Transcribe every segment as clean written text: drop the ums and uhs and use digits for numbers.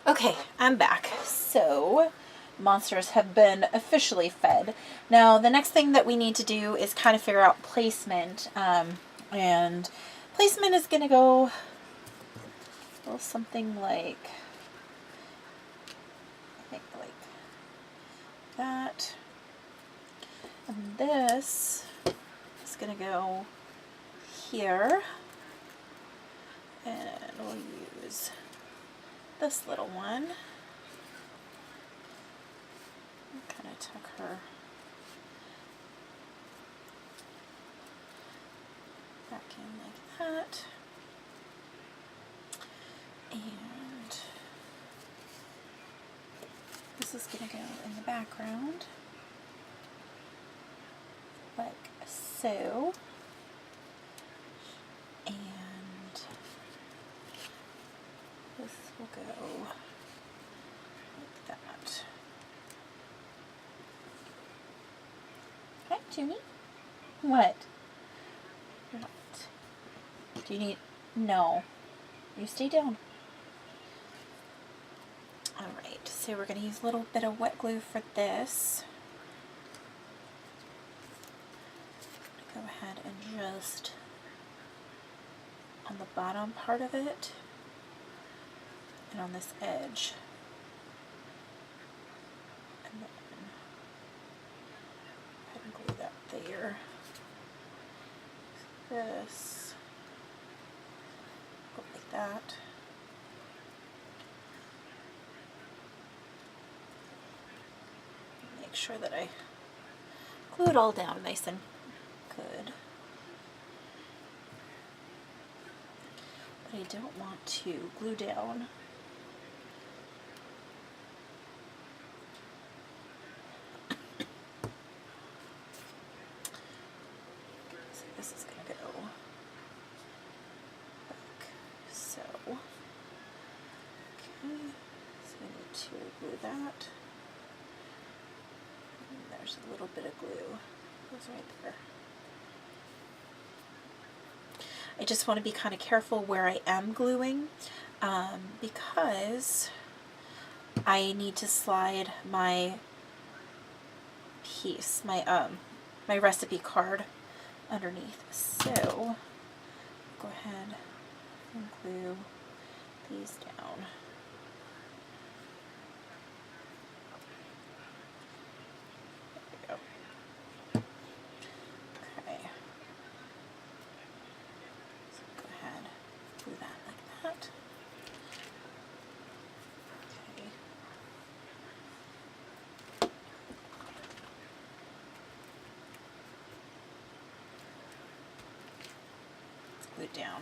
Okay, I'm back. So, monsters have been officially fed. Now, the next thing that we need to do is kind of figure out placement. And placement is going to go, well, something like, I think like that. And this is going to go here. And we'll use this little one. Kind of tuck her back in like that. And this is going to go in the background like so. And this will go like that. Hi, Junie. What? What? Do you need... No. You stay down. Alright, so we're going to use a little bit of wet glue for this. Go ahead and just on the bottom part of it and on this edge. And then go ahead and glue that there. This. Go like that. Make sure that I glue it all down nice and good. But I don't want to glue down so this is going to go back so. Okay, so I need to glue that. And there's a little bit of glue. Goes right there. I just want to be kind of careful where I am gluing because I need to slide my piece, my recipe card underneath. So go ahead and glue these down. There we go. Okay. So go ahead, glue that like that. Okay. Let's glue it down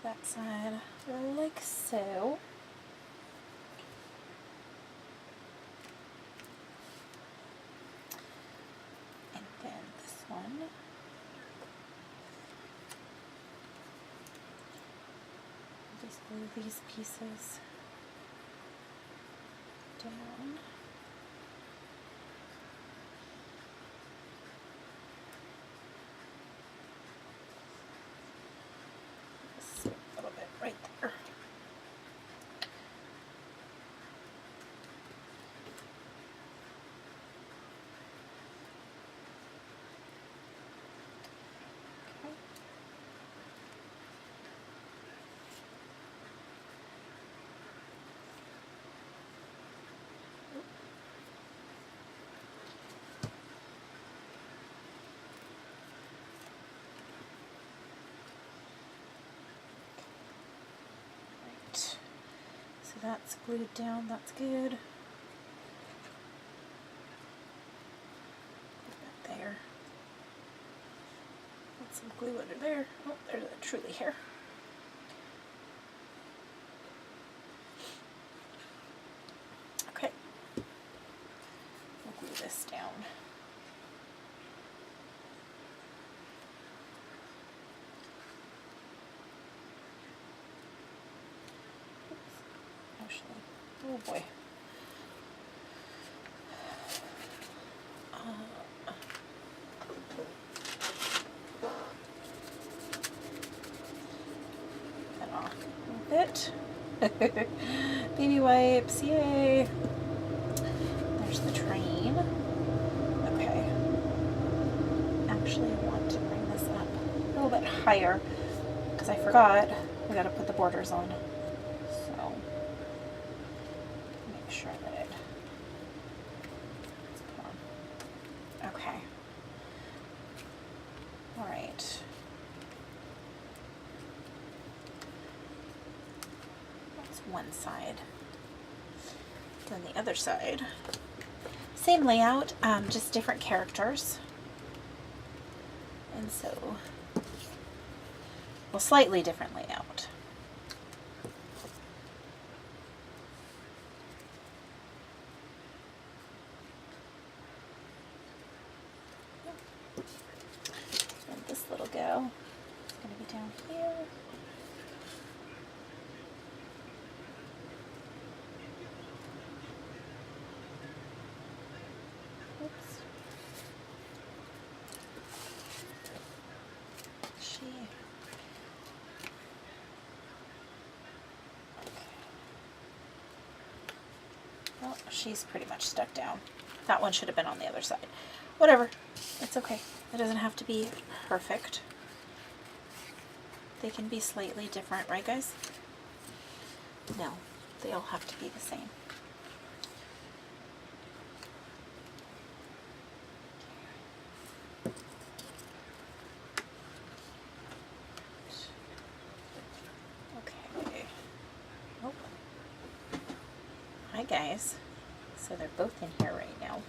that side like so. And then this one. Just glue these pieces down. Just a little bit right there. Okay. So that's glued down, that's good. Put that there. Put some glue under there. Oh, there's a truly hair. Okay. We'll glue this down. Actually, oh boy. it. Baby wipes, yay. There's the train. Okay. Actually, I want to bring this up a little bit higher because I forgot we got to put the borders on. So make sure that it's put on. Okay. All right. That's one side. Then the other side. Same layout, just different characters. And so, well, slightly different layout. And this little gal is going to be down here. Oops. Well, she's pretty much stuck down. That one should have been on the other side. Whatever. It's okay. It doesn't have to be perfect. They can be slightly different, right guys? No, they all have to be the same. Okay. Oh. Hi guys. So they're both in here right now.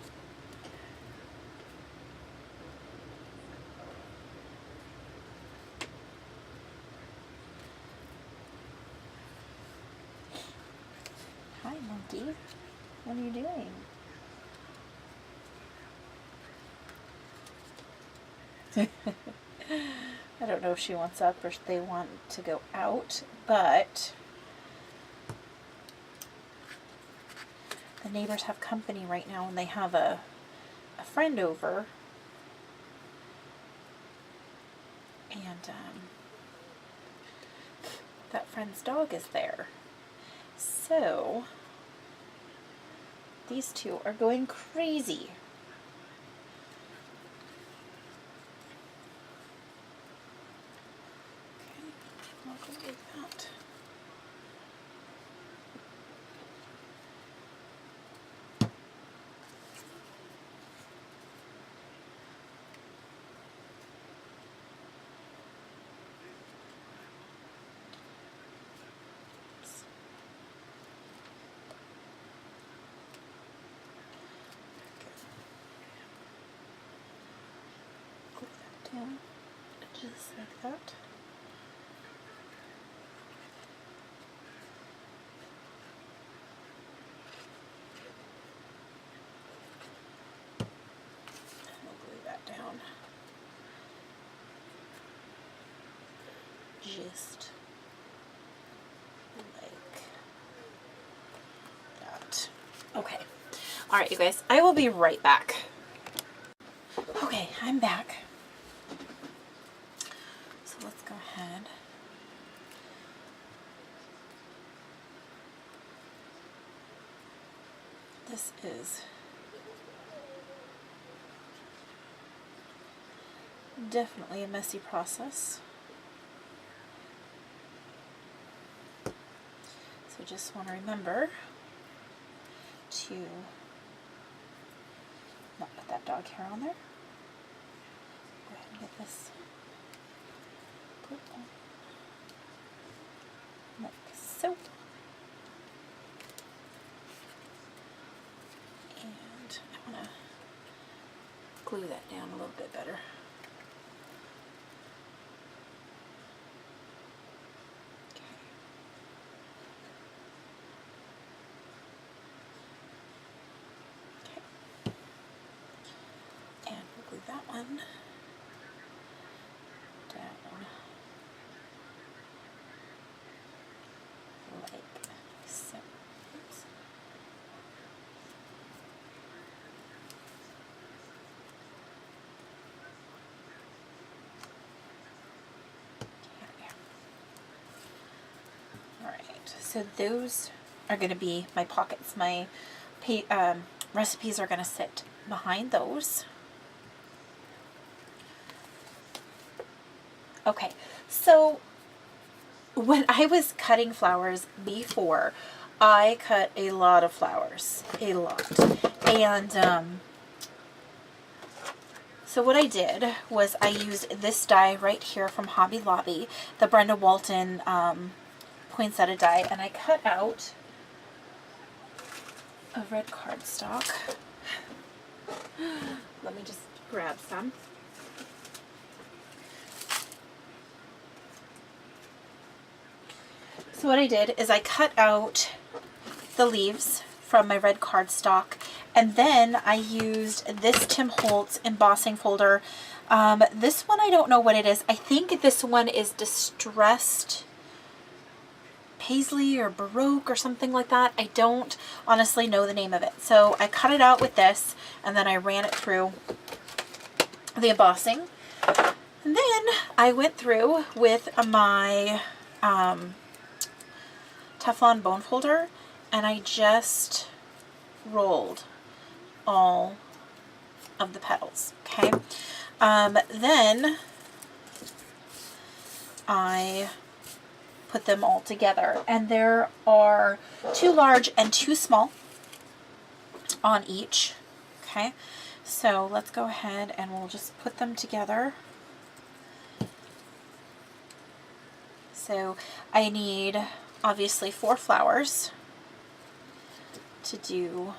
Hi, monkey. What are you doing? I don't know if she wants up or if they want to go out, but the neighbors have company right now and they have a friend over. And that friend's dog is there. So these two are going crazy. Okay, I'll go do that. Down just like that. We'll glue that down. Just like that. Okay. All right, you guys, I will be right back. Okay, I'm back. So let's go ahead. This is definitely a messy process. So just want to remember to not put that dog hair on there. Go ahead and get this put on like so. And I want to glue that down a little bit better. That one down like so. Oops. All right. So those are going to be my pockets. My recipes are going to sit behind those. Okay, so when I was cutting flowers before, I cut a lot of flowers, a lot. And so what I did was I used this die right here from Hobby Lobby, the Brenda Walton poinsettia die, and I cut out a red cardstock. Let me just grab some. So what I did is I cut out the leaves from my red cardstock, and then I used this Tim Holtz embossing folder. This one, I don't know what it is. I think this one is Distressed Paisley or Baroque or something like that. I don't honestly know the name of it. So I cut it out with this, and then I ran it through the embossing. And then I went through with my Teflon bone folder, and I just rolled all of the petals. Okay. Then I put them all together, and there are 2 large and 2 small on each. Okay. So let's go ahead and we'll just put them together. So I need obviously 4 flowers to do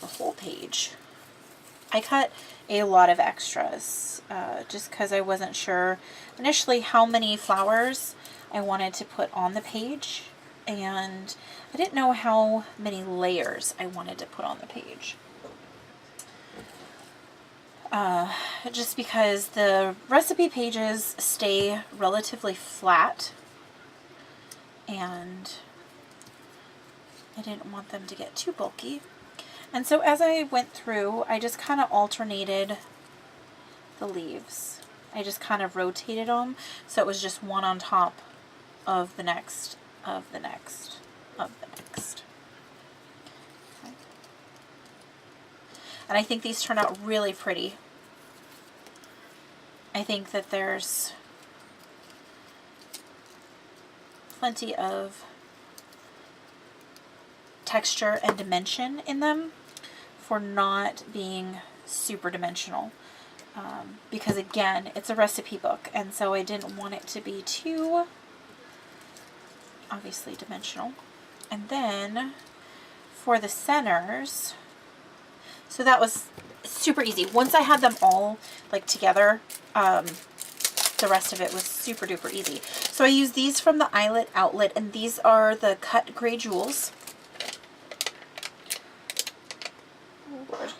the whole page. I cut a lot of extras just because I wasn't sure initially how many flowers I wanted to put on the page, and I didn't know how many layers I wanted to put on the page. Just because the recipe pages stay relatively flat, and I didn't want them to get too bulky. And so as I went through, I just kind of alternated the leaves. I just kind of rotated them, so it was just one on top of the next, of the next, of the next. Okay. And I think these turn out really pretty. I think that there's plenty of texture and dimension in them for not being super dimensional. Because again, it's a recipe book, and so I didn't want it to be too obviously dimensional. And then for the centers, so that was super easy. Once I had them all like together, the rest of it was super duper easy. So I used these from the Eyelet Outlet, and these are the cut gray jewels. Oh Lord.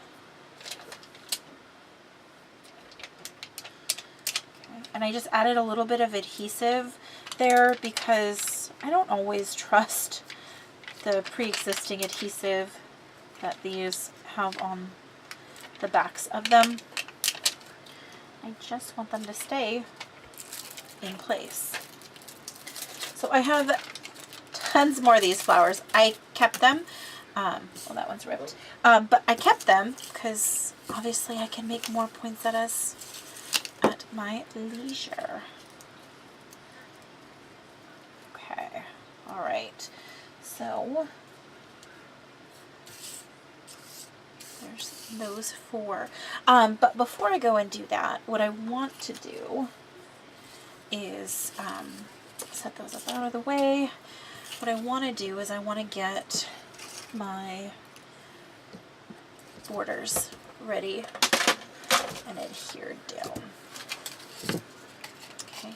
Okay. And I just added a little bit of adhesive there because I don't always trust the pre-existing adhesive that these have on the backs of them. I just want them to stay in place. So I have tons more of these flowers. I kept them. Well, that one's ripped. But I kept them because obviously I can make more poinsettias at my leisure. Okay. All right. So there's those 4. But before I go and do that, what I want to do is set those up out of the way. What I want to do is I want to get my borders ready and adhered down. Okay.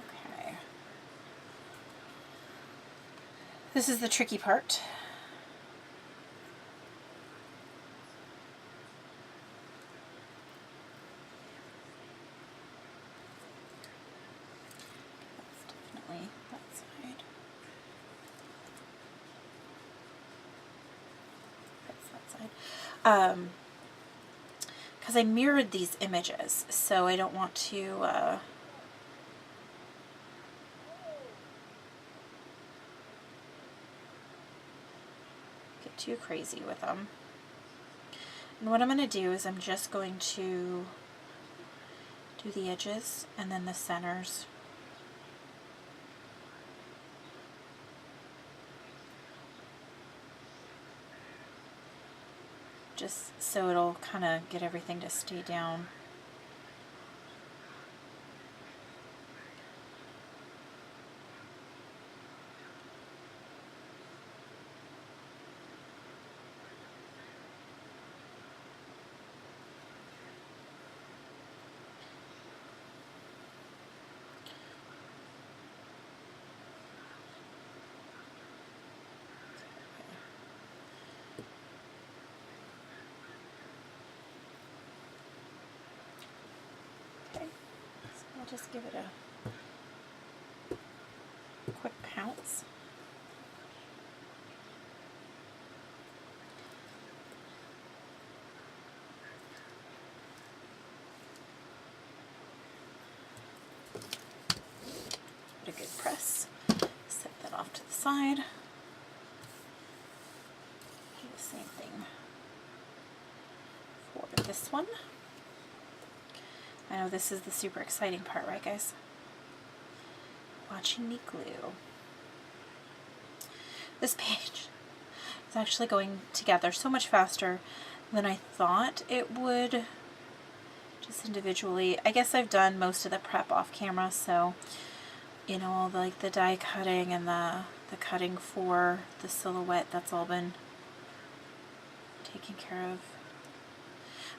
Okay. This is the tricky part. Because I mirrored these images, so I don't want to too crazy with them. And what I'm going to do is I'm just going to do the edges and then the centers. Just so it'll kind of get everything to stay down. I'll just give it a quick pounce. Put a good press. Set that off to the side. Do the same thing for this one. I know this is the super exciting part, right guys? Watching me glue. This page is actually going together so much faster than I thought it would, just individually. I guess I've done most of the prep off camera, so you know, all the, like the die cutting and the cutting for the silhouette, that's all been taken care of.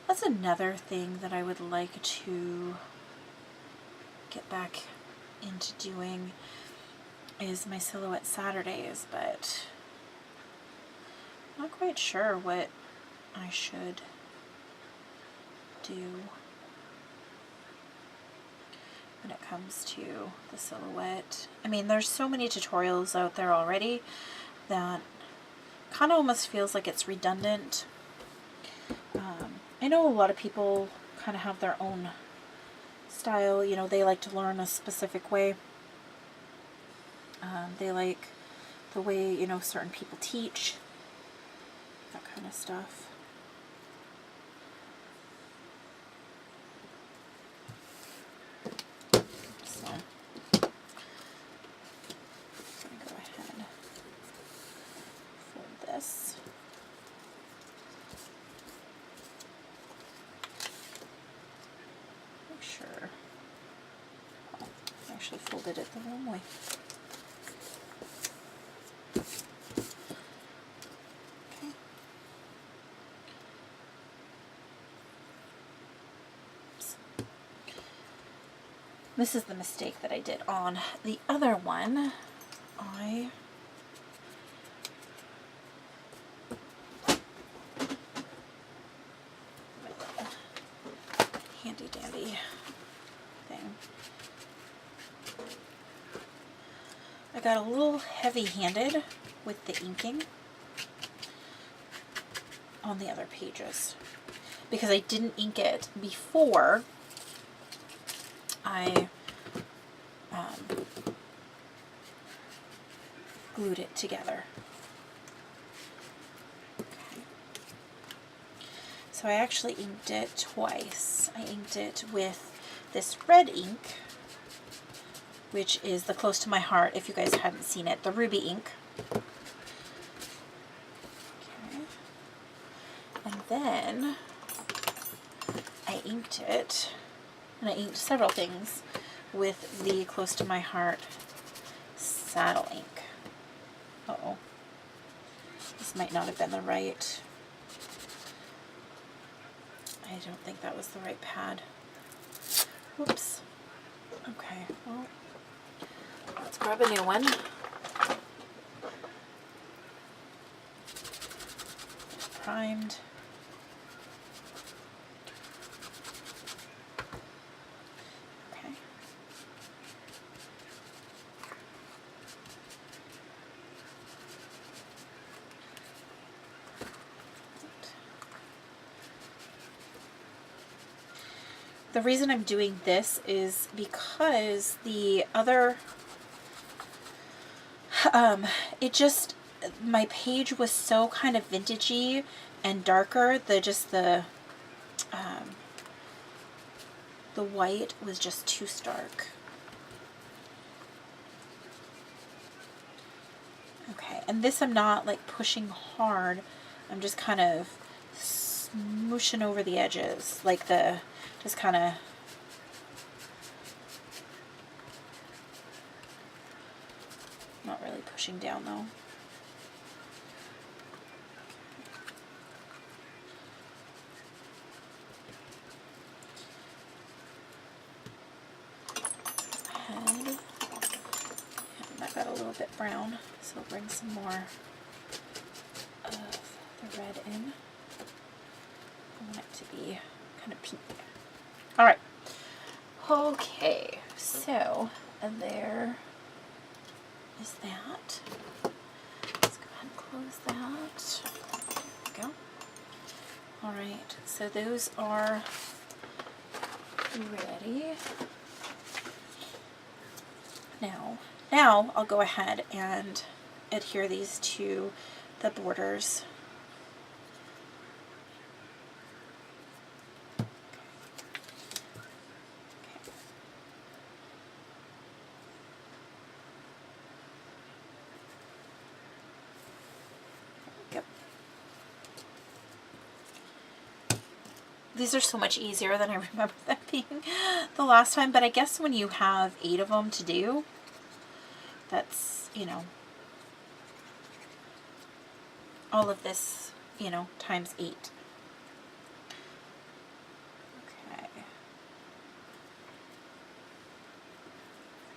That's another thing that I would like to get back into doing is my silhouette Saturdays, but I'm not quite sure what I should do when it comes to the silhouette. I mean, there's so many tutorials out there already that kind of almost feels like it's redundant. I know a lot of people kind of have their own style, you know, they like to learn a specific way. They like the way, you know, certain people teach, that kind of stuff. So, I'm going to go ahead, fold this. Sure. Oh, I actually folded it the wrong way. Okay. Oops. This is the mistake that I did on the other one. I handy dandy thing. I got a little heavy-handed with the inking on the other pages because I didn't ink it before I glued it together. Okay. So I actually inked it twice. I inked it with this red ink, which is the Close to My Heart, if you guys hadn't seen it, the ruby ink. Okay. And then I inked it, and I inked several things with the Close to My Heart saddle ink. Uh-oh. This might not have been the right... I don't think that was the right pad. Whoops. Okay, well, let's grab a new one. Primed. Okay. The reason I'm doing this is because the other, my page was so kind of vintagey and darker. The white was just too stark. Okay, and this I'm not like pushing hard. I'm just kind of smooshing over the edges, like just kind of. Not really pushing down though. Head. And that got a little bit brown, so I'll bring some more of the red in. I want it to be kind of pink. All right. Okay, so there is that. Let's go ahead and close that. There we go. All right, so those are ready. Now I'll go ahead and adhere these to the borders. These are so much easier than I remember them being the last time, but I guess when you have 8 of them to do, that's, you know, all of this, you know, times 8. Okay.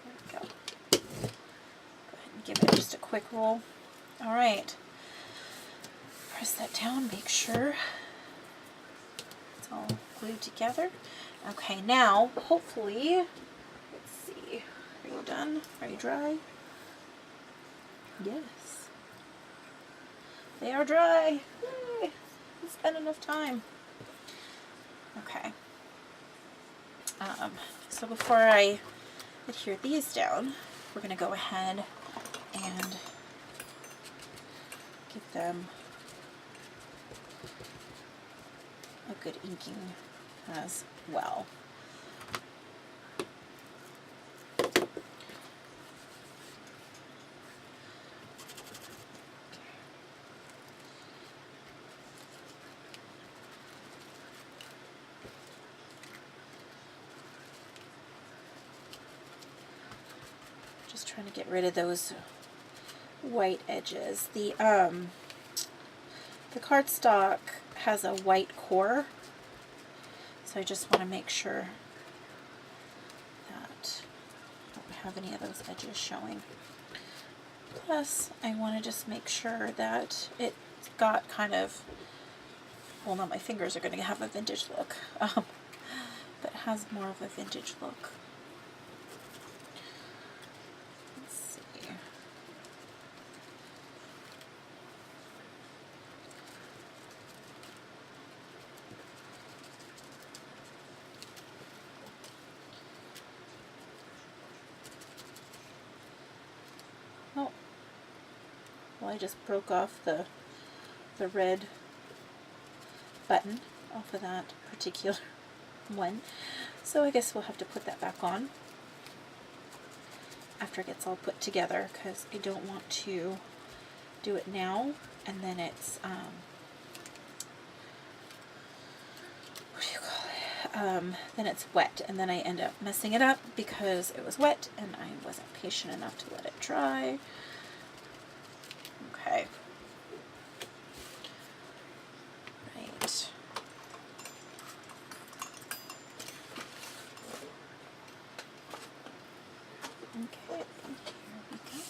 There we go. Go ahead and give it just a quick roll. All right. Press that down, make sure all glued together. Okay, now hopefully, let's see, are you done? Are you dry? Yes. They are dry. Yay. We spent enough time. Okay. So before I adhere these down, we're going to go ahead and give them a good inking as well. Just trying to get rid of those white edges. The cardstock has a white core, so I just want to make sure that I don't have any of those edges showing. Plus, I want to just make sure that it's got kind of, well, no, my fingers are going to have a vintage look, but it has more of a vintage look. Let's see. Oh, well, I just broke off the red button off of that particular one, so I guess we'll have to put that back on after it gets all put together, because I don't want to do it now and then it's what do you call it, then it's wet and then I end up messing it up because it was wet and I wasn't patient enough to let it dry. Okay. Right. Okay, here we go.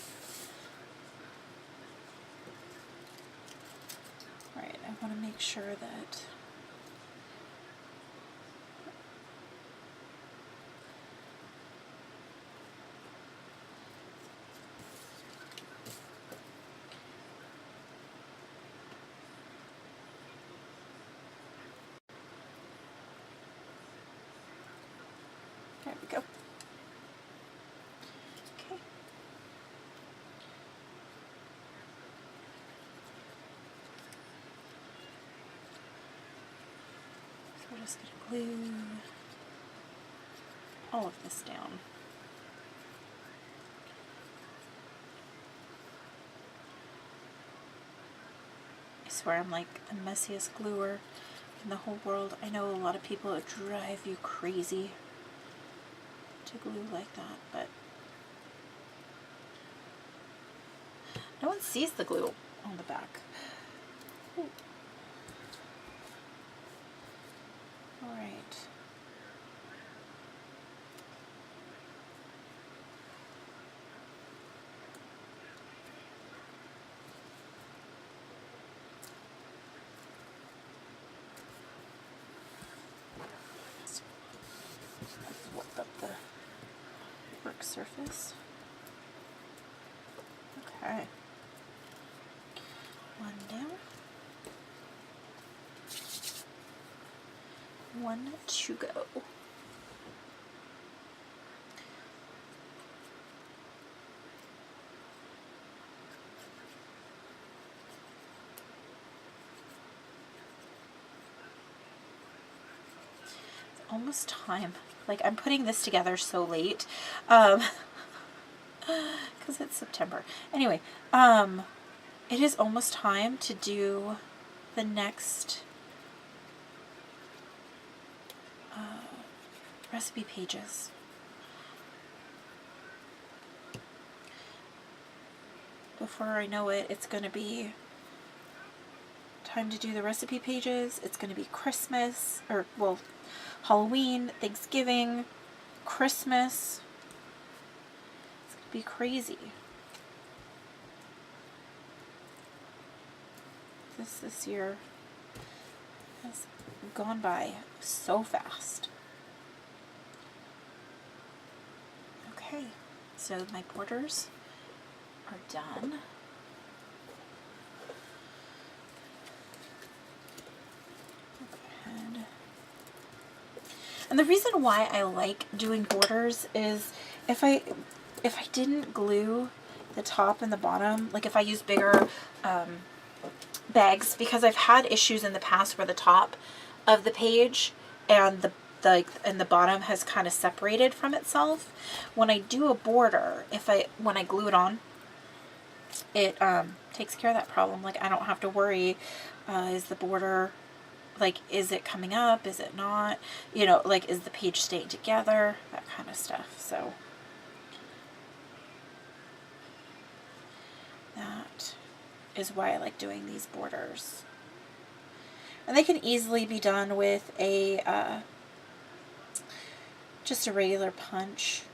Alright, I want to make sure that there we go. Okay. just going to glue all of this down. I swear I'm like the messiest gluer in the whole world. I know a lot of people that drive you crazy to glue like that, but no one sees the glue on the back. Ooh. All right. Work up the work surface. Okay. One down. One to go. It's almost time. Like, I'm putting this together so late. Because it's September. Anyway, it is almost time to do the next recipe pages. Before I know it, it's going to be time to do the recipe pages. It's going to be Christmas, or, well, Halloween, Thanksgiving, Christmas. It's going to be crazy. This year has gone by so fast. Okay, so my borders are done. And the reason why I like doing borders is if I didn't glue the top and the bottom, like if I use bigger bags, because I've had issues in the past where the top of the page and the bottom has kind of separated from itself. When I do a border, when I glue it on, it takes care of that problem. Like, I don't have to worry, is the border, like, is it coming up, is it not, you know, like, is the page staying together, that kind of stuff. So that is why I like doing these borders. And they can easily be done with a just a regular punch.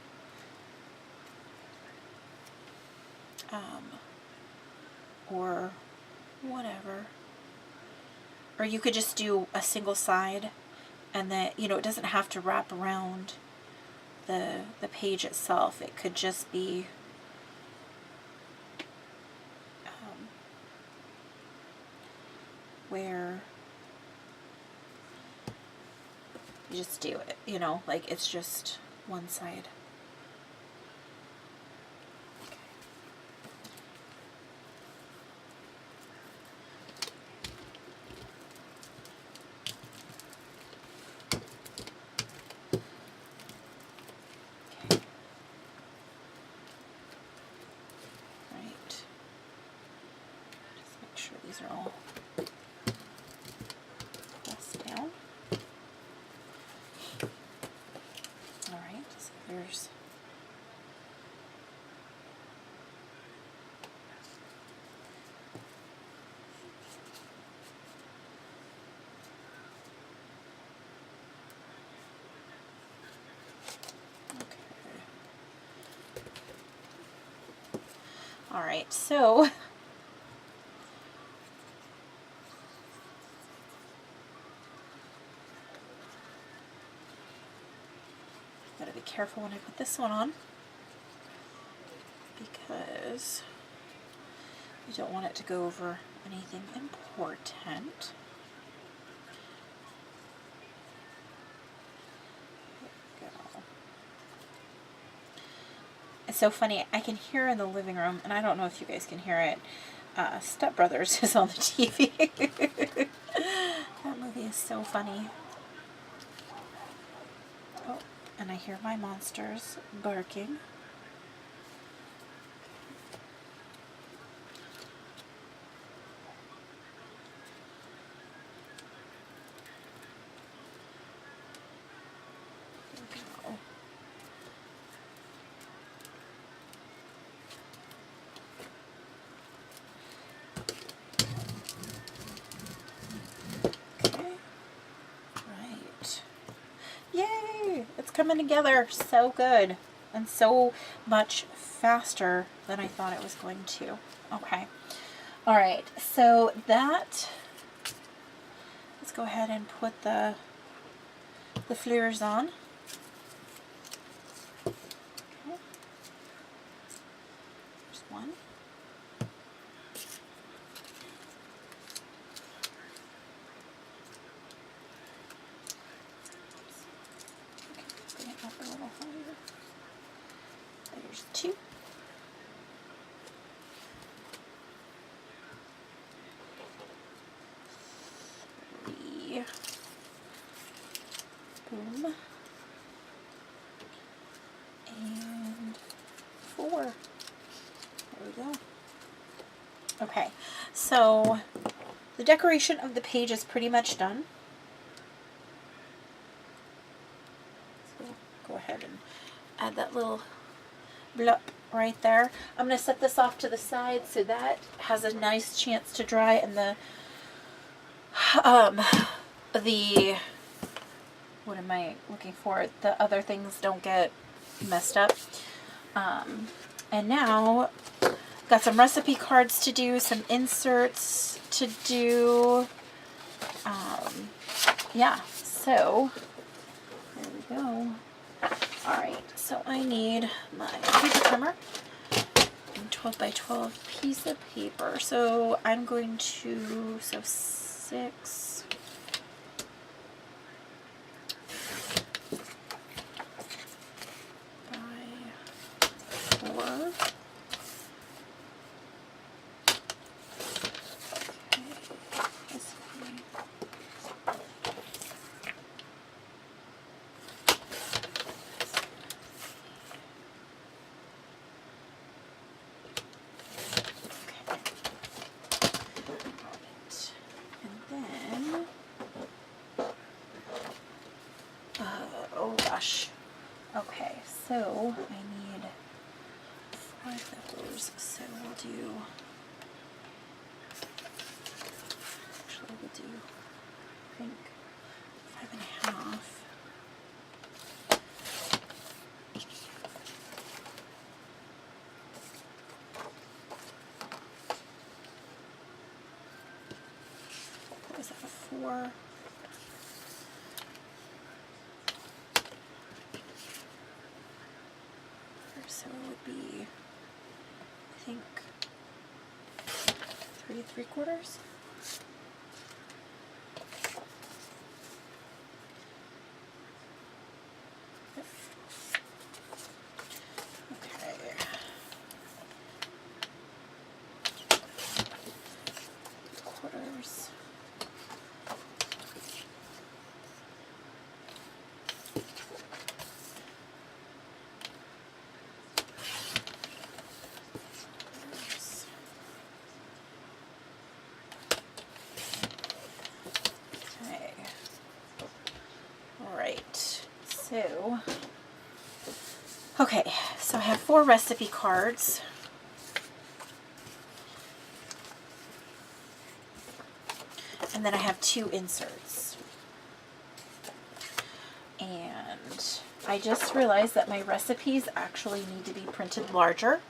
Or whatever. Or you could just do a single side, and that, you know, it doesn't have to wrap around the page itself. It could just be where you just do it, you know, like it's just one side. These are all pressed down. Alright, so there's okay. Alright, so gotta be careful when I put this one on, because you don't want it to go over anything important. There we go. It's so funny, I can hear in the living room, and I don't know if you guys can hear it, Step Brothers is on the TV. That movie is so funny. and I hear my monsters barking. Yay! It's coming together so good and so much faster than I thought it was going to. Okay. All right. So that, let's go ahead and put the fleurs on. Okay. There's one. There's two. Three. Boom. And four. There we go. Okay, so the decoration of the page is pretty much done. So go ahead and add that little blop right there. I'm going to set this off to the side so that has a nice chance to dry, and the what am I looking for? The other things don't get messed up. And now got some recipe cards to do, some inserts to do. Yeah, so there we go. All right, so I need my paper trimmer and 12 by 12 piece of paper. So I'm going to, so 6 by 4. Okay, so I need 5 of those, so we'll do, actually we'll do, I think, 5.5. What was that, a 4? So it would be, I think, 3 3/4. Okay. Quarters. Okay, so I have 4 recipe cards. And then I have 2 inserts. And I just realized that my recipes actually need to be printed larger.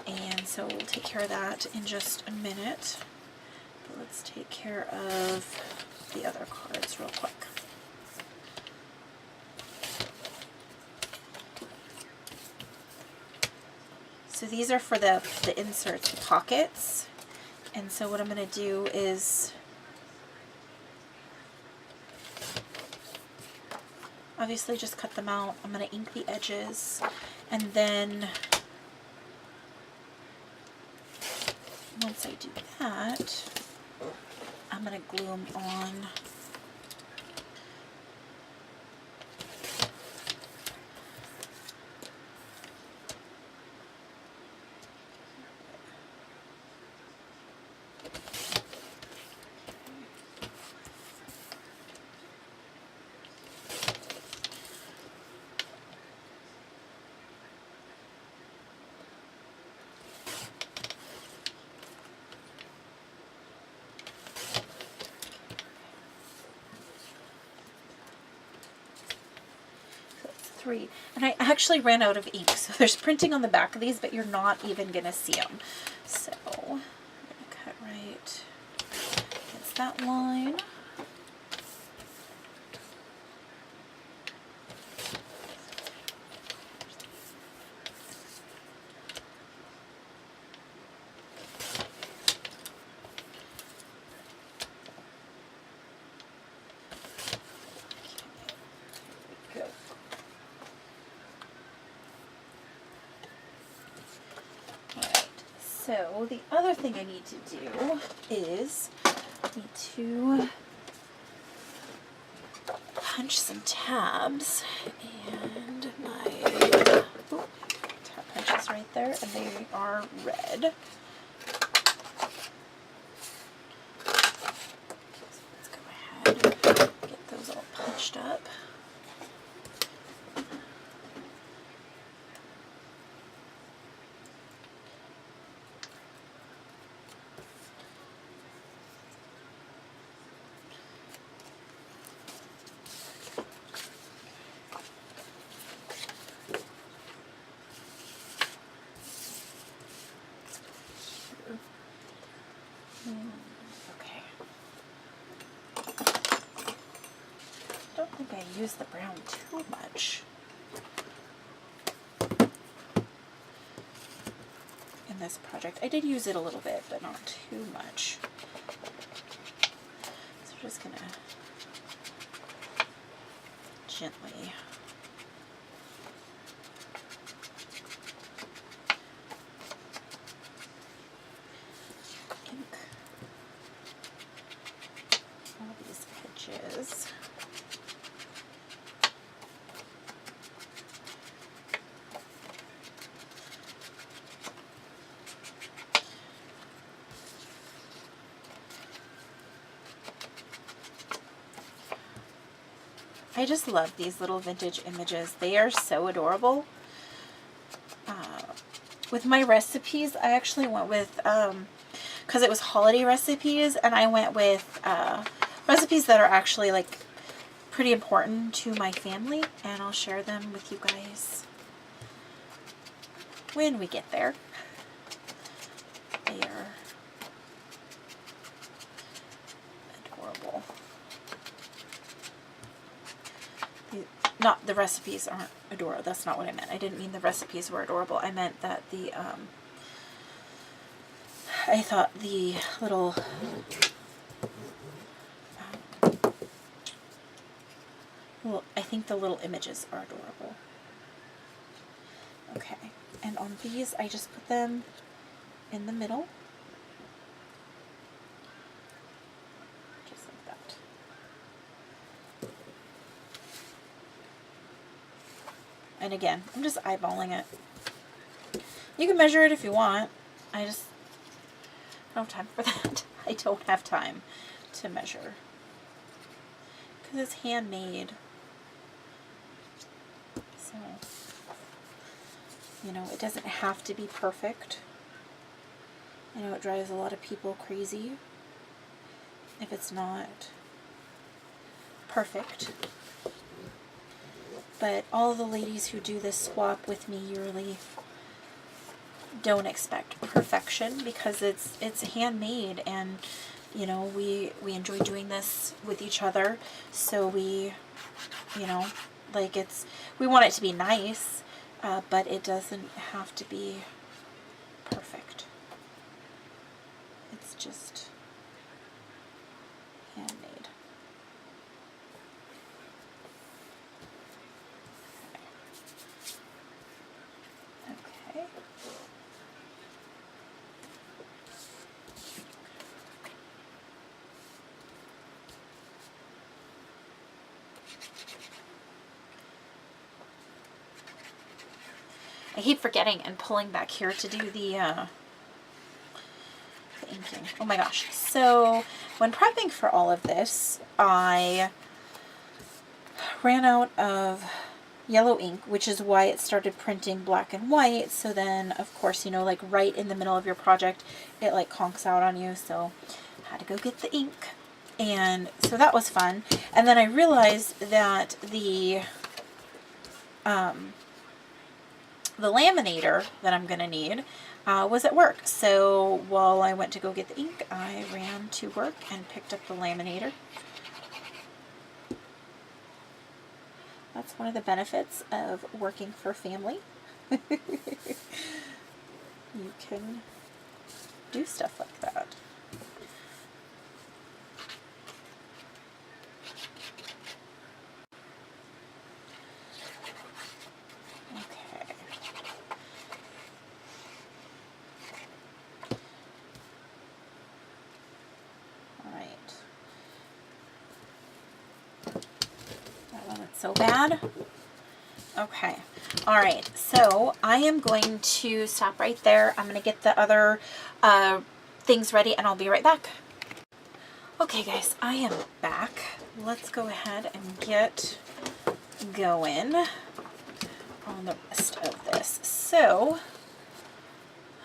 And so we'll take care of that in just a minute. But let's take care of the other cards real quick. So these are for the inserts, pockets. And so what I'm going to do is obviously just cut them out. I'm going to ink the edges, and then once I do that, I'm going to glue them on 3. And I actually ran out of ink. So there's printing on the back of these, but you're not even going to see them. So I'm going to cut right against that line. So the other thing I need to do is I need to punch some tabs, and my tab punch is right there, and they are red. So let's go ahead and get those all punched up. Okay. I don't think I used the brown too much in this project. I did use it a little bit, but not too much. So we're just gonna gently ink all these edges. I just love these little vintage images. They are so adorable. With my recipes, I actually went with, because it was holiday recipes, and I went with recipes that are actually like pretty important to my family, and I'll share them with you guys when we get there. They are adorable. Not the recipes aren't adorable. That's not what I meant. I didn't mean the recipes were adorable. I meant that the I thought the little I think the little images are adorable. Okay, and on these I just put them in the middle. Just like that. And again, I'm just eyeballing it. You can measure it if you want. I don't have time for that. I don't have time to measure. Because it's handmade. So, you know, it doesn't have to be perfect. I know it drives a lot of people crazy if it's not perfect. But all the ladies who do this swap with me yearly don't expect perfection, because it's handmade, and you know, we enjoy doing this with each other, so we, you know, like we want it to be nice, but it doesn't have to be perfect. It's just handmade. Okay. I keep forgetting and pulling back here to do the inking. Oh my gosh. So when prepping for all of this, I ran out of yellow ink, which is why it started printing black and white. So then, of course, you know, like right in the middle of your project, it like conks out on you. So I had to go get the ink. And so that was fun. And then I realized that the the laminator that I'm going to need was at work. So while I went to go get the ink, I ran to work and picked up the laminator. That's one of the benefits of working for family. You can do stuff like that. Okay. All right. That wasn't so bad. Okay. All right. So I am going to stop right there. I'm going to get the other things ready and I'll be right back. Okay guys, I am back. Let's go ahead and get going on the rest of this. So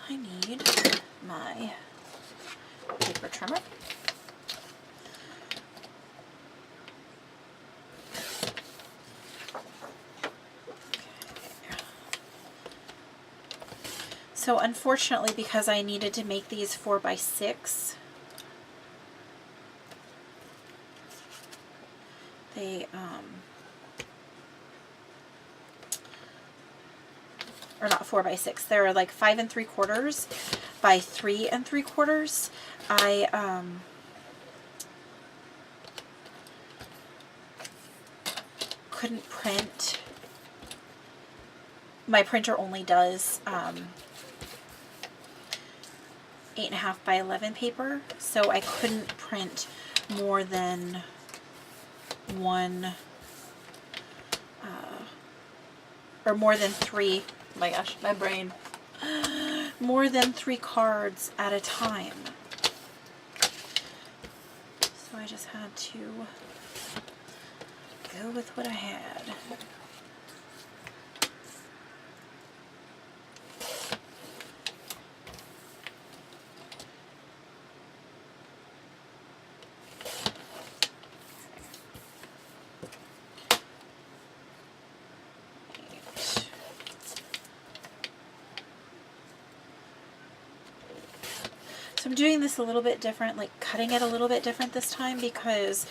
I need my paper trimmer. So unfortunately, because I needed to make these 4x6, they or not 4x6, they're like 5 3/4 by 3 3/4. I couldn't print. My printer only does 8.5 by 11 paper, so I couldn't print more than one or more than 3. Oh my gosh, my brain. More than 3 cards at a time. So I just had to go with what I had. I'm doing this a little bit different, like cutting it a little bit different this time because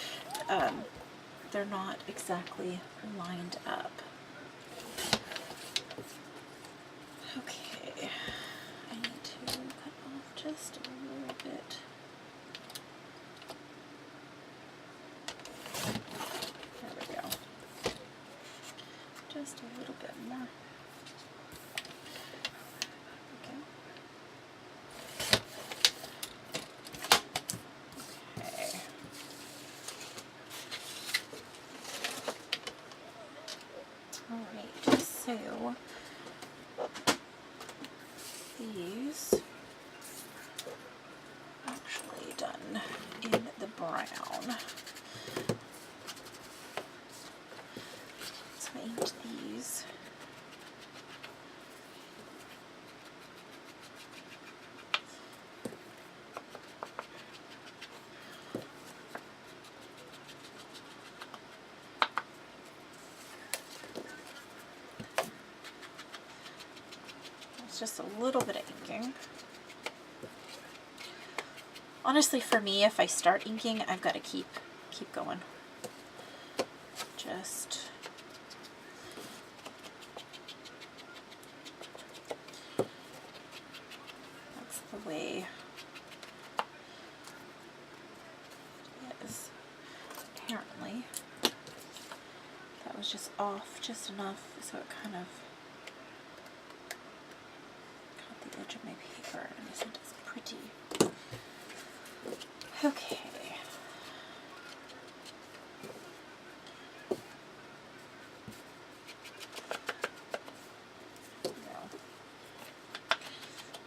they're not exactly lined up. Okay, I need to cut off just a little bit. There we go. Just a little bit more. So these actually done in the brown. So I inked these. Just a little bit of inking. Honestly, for me, if I start inking, I've got to keep going. Just that's the way it is. Apparently, that was just off just enough so it kind of the edge of my paper, and isn't as pretty. Okay.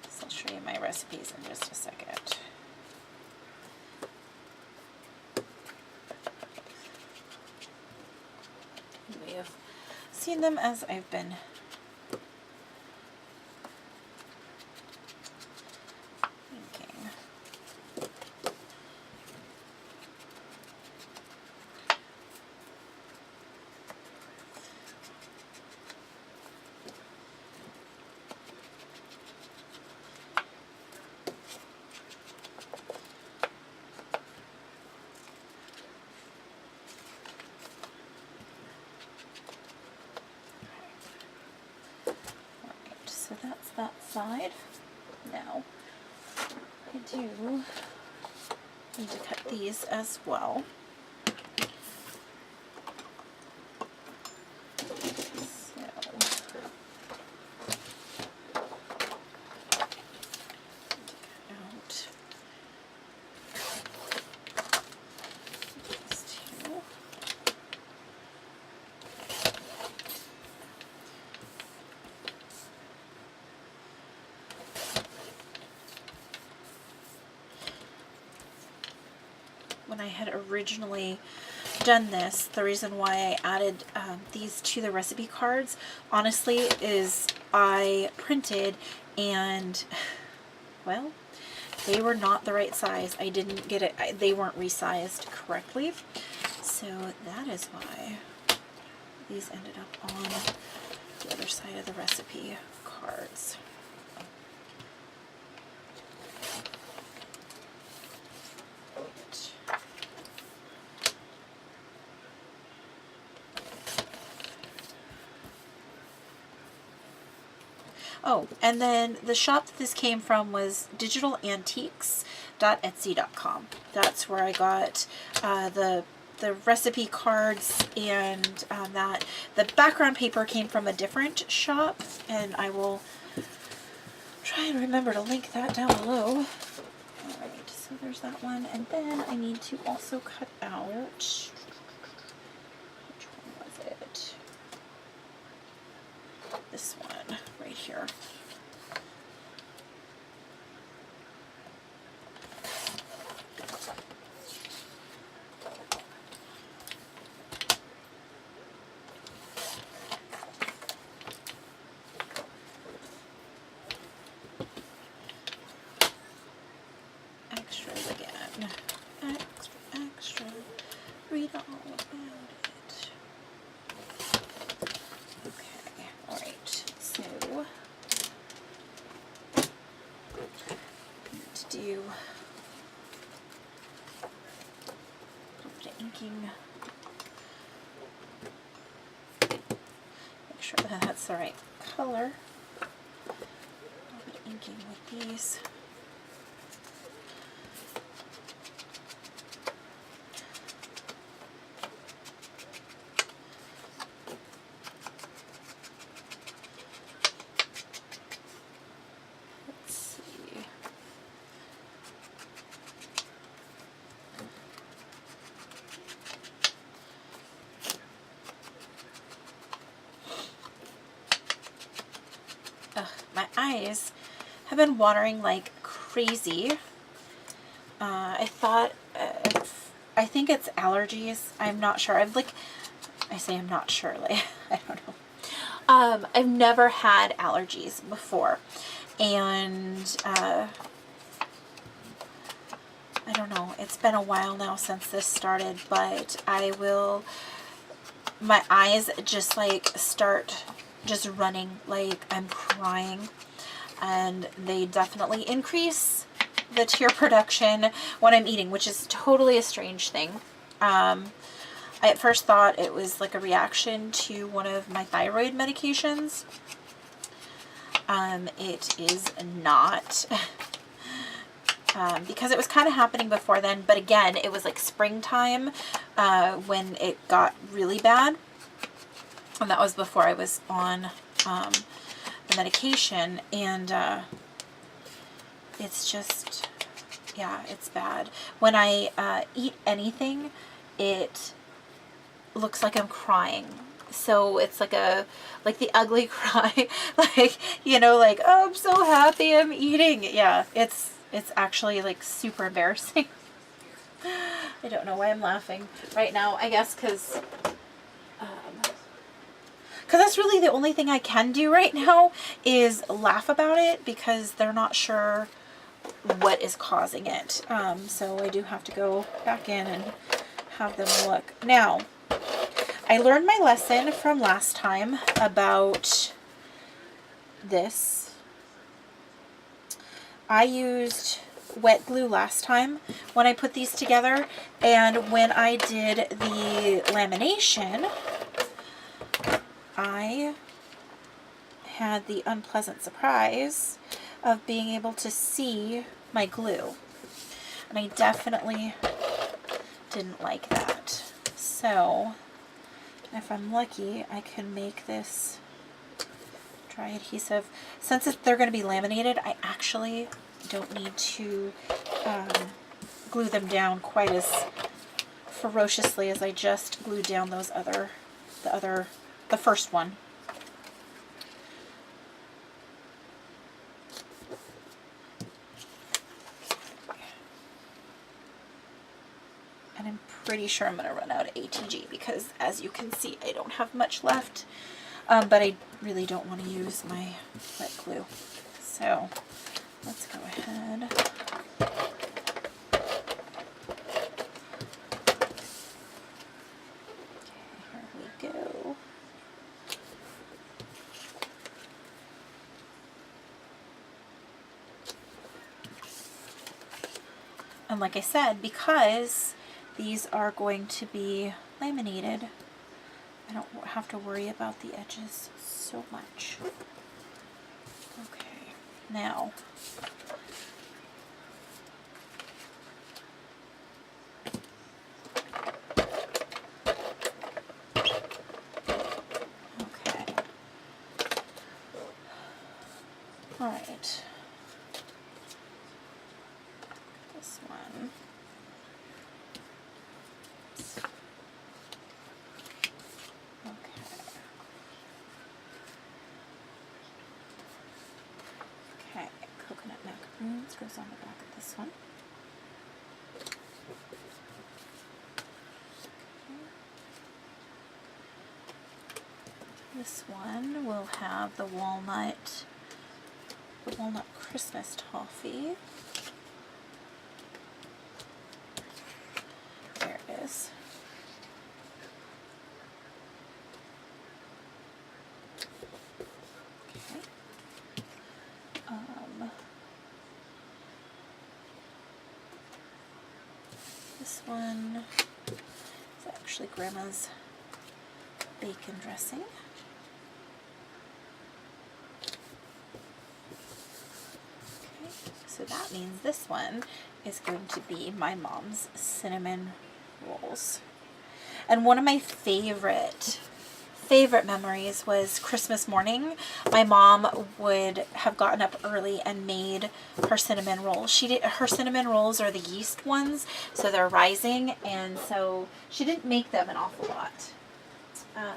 So I'll show you my recipes in just a second. You may have seen them as I've been So that's that side. Now, I do need to cut these as well. When I had originally done this, the reason why I added these to the recipe cards, honestly, is I printed and, well, they were not the right size. I didn't get it, they weren't resized correctly. So that is why these ended up on the other side of the recipe cards. Oh, and then the shop that this came from was digitalantiques.etsy.com. That's where I got the recipe cards, and that the background paper came from a different shop, and I will try and remember to link that down below. Alright, so there's that one, and then I need to also cut out, which one was it? This one right here. Extras again. Extra. Read all about it. Okay, alright. So, I need to do a little bit of inking. Make sure that that's the right color. A little bit of inking with these. My eyes have been watering like crazy. I think it's allergies. I'm not sure. I say I'm not sure. Like, I don't know. I've never had allergies before, and I don't know. It's been a while now since this started, but my eyes just like start just running like I'm crying, and they definitely increase the tear production when I'm eating, which is totally a strange thing. I at first thought it was like a reaction to one of my thyroid medications. It is not, because it was kind of happening before then, but again, it was like springtime when it got really bad. And that was before I was on the medication, and it's just, yeah, it's bad. When I eat anything, it looks like I'm crying. So it's like the ugly cry, like, you know, like, oh, I'm so happy I'm eating. Yeah, it's actually like super embarrassing. I don't know why I'm laughing right now. I guess because that's really the only thing I can do right now is laugh about it, because they're not sure what is causing it. So I do have to go back in and have them look. Now, I learned my lesson from last time about this. I used wet glue last time when I put these together, and when I did the lamination, I had the unpleasant surprise of being able to see my glue. And I definitely didn't like that. So if I'm lucky, I can make this dry adhesive. Since they're going to be laminated, I actually don't need to glue them down quite as ferociously as I just glued down those the first one. And I'm pretty sure I'm going to run out of ATG because, as you can see, I don't have much left. But I really don't want to use my wet glue. So let's go ahead. Okay, here we go. And like I said, because these are going to be laminated, I don't have to worry about the edges so much. Okay, now okay. All right. This one. Macaroons goes on the back of this one. This one will have the walnut Christmas toffee. There it is. Okay. This one is actually Grandma's bacon dressing. Okay, so that means this one is going to be my mom's cinnamon rolls. And one of my favorite memories was Christmas morning. My mom would have gotten up early and made her cinnamon rolls. Her cinnamon rolls are the yeast ones, so they're rising, and so she didn't make them an awful lot. Okay.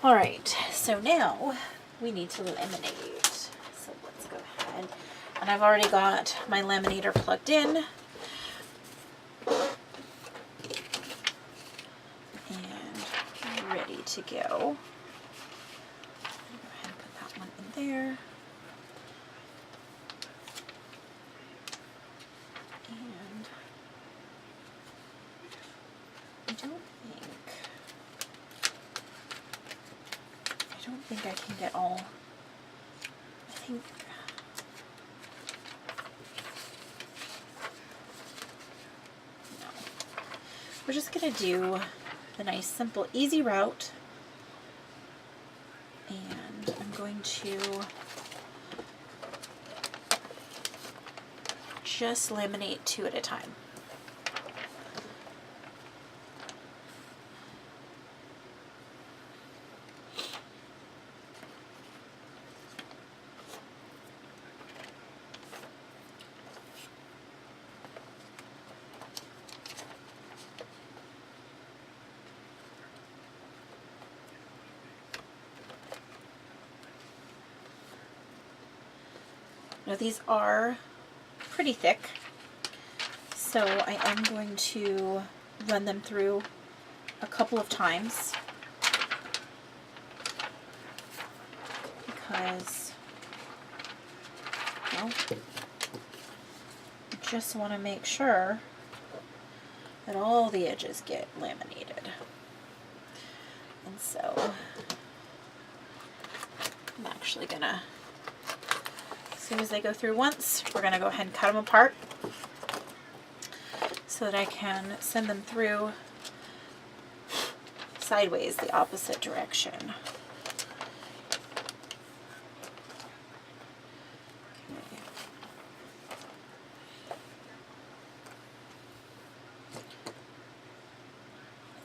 All right, so now we need to laminate. So let's go ahead, and I've already got my laminator plugged in. Ready to go. Go ahead and put that one in there. And I don't think I can get all. I think no. We're just gonna do the nice, simple, easy route, and I'm going to just laminate 2 at a time. Now these are pretty thick, so I am going to run them through a couple of times because, well, I just want to make sure that all the edges get laminated. And so I'm actually gonna, as soon as they go through once, we're gonna go ahead and cut them apart so that I can send them through sideways, the opposite direction.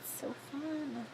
It's so fun.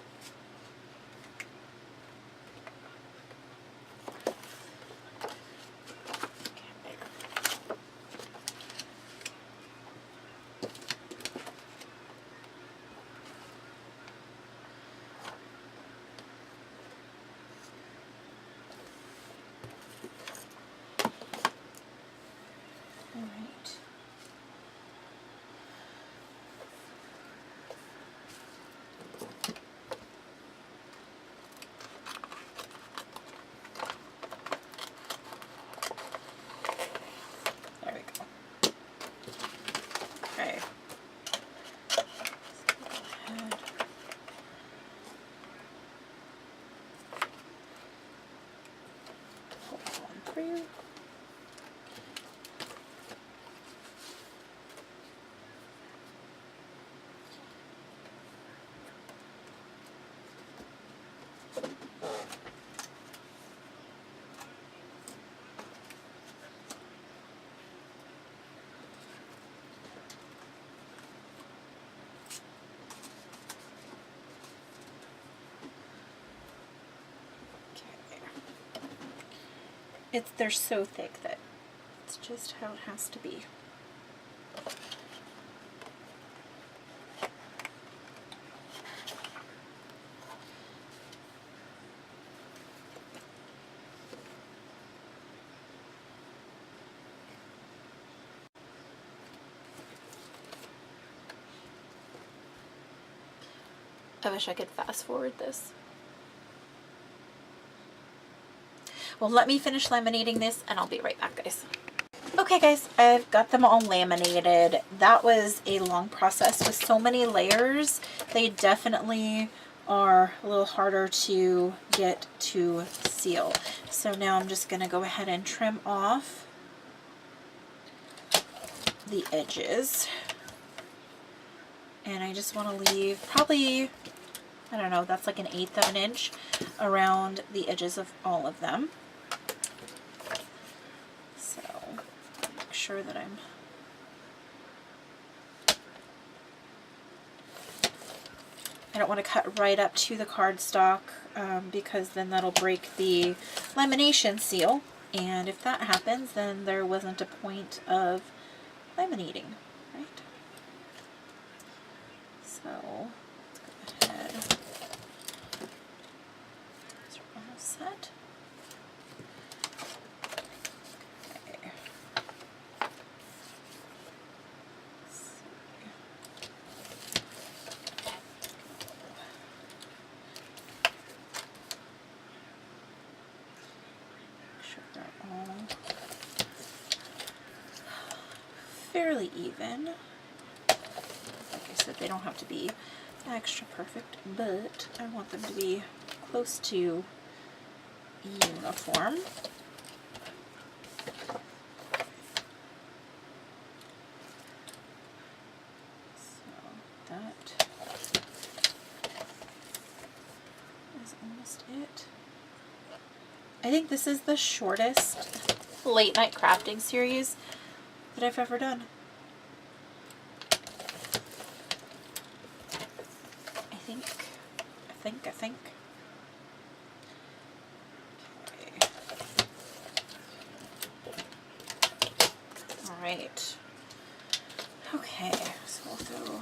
They're so thick that it's just how it has to be. I wish I could fast forward this. Well, let me finish laminating this and I'll be right back, guys. Okay guys, I've got them all laminated. That was a long process with so many layers. They definitely are a little harder to get to seal. So now I'm just gonna go ahead and trim off the edges. And I just want to leave probably, I don't know, that's like 1/8 of an inch around the edges of all of them. So make sure that I don't want to cut right up to the cardstock because then that'll break the lamination seal. And if that happens, then there wasn't a point of laminating, right? So let's go ahead. These are all set. Okay. Make sure they're all fairly even. They don't have to be extra perfect, but I want them to be close to uniform. So that is almost it. I think this is the shortest late night crafting series that I've ever done. I think. Okay. All right. Okay, so we'll throw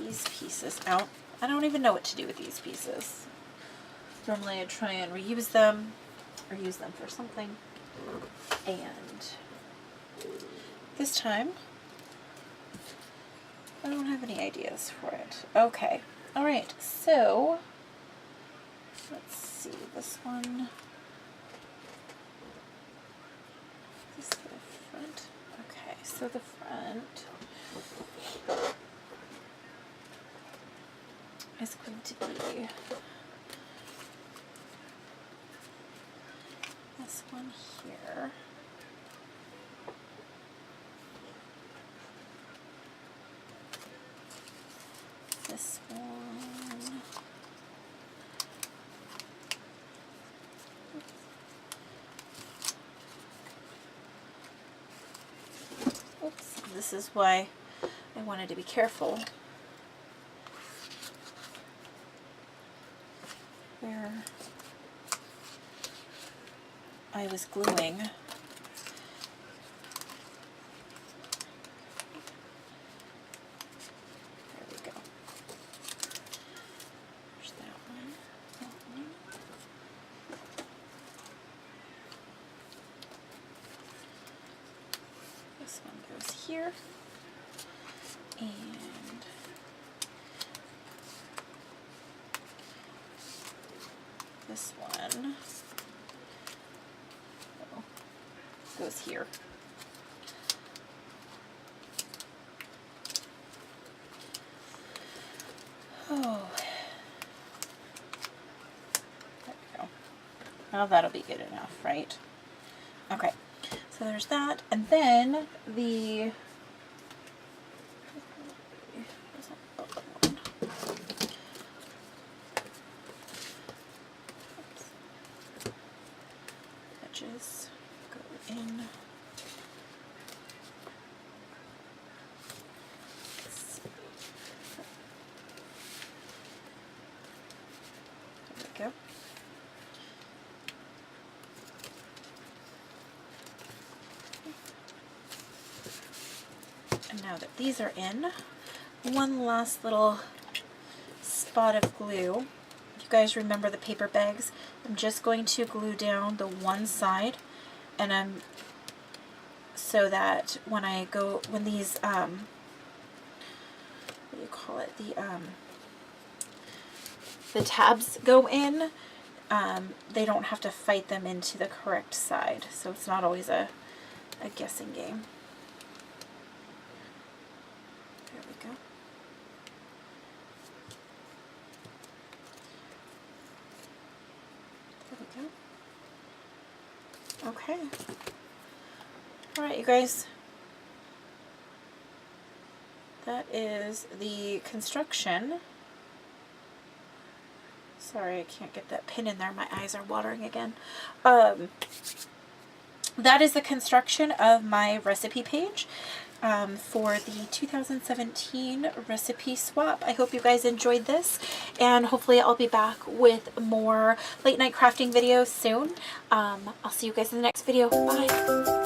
these pieces out. I don't even know what to do with these pieces. Normally I try and reuse them or use them for something. And this time I don't have any ideas for it. Okay. All right. So let's see this one. Is this the front? Okay. So the front is going to be this one here. this one. Oops, this is why I wanted to be careful. Where I was gluing. There we go. There's that one. That one. This one goes here. And this one goes here. Oh, there we go. Well, that'll be good enough, right? Okay, so there's that, and then the edges go in. There we go. And now that these are in, one last little spot of glue. You guys remember the paper bags? I'm just going to glue down the one side, and so that when I go, when these what do you call it, the tabs go in, they don't have to fight them into the correct side, so it's not always a guessing game. There we go. There we go. Okay. Alright, you guys. That is the construction. Sorry, I can't get that pin in there. My eyes are watering again. That is the construction of my recipe page for the 2017 recipe swap. I hope you guys enjoyed this, and hopefully I'll be back with more late night crafting videos soon. I'll see you guys in the next video. Bye!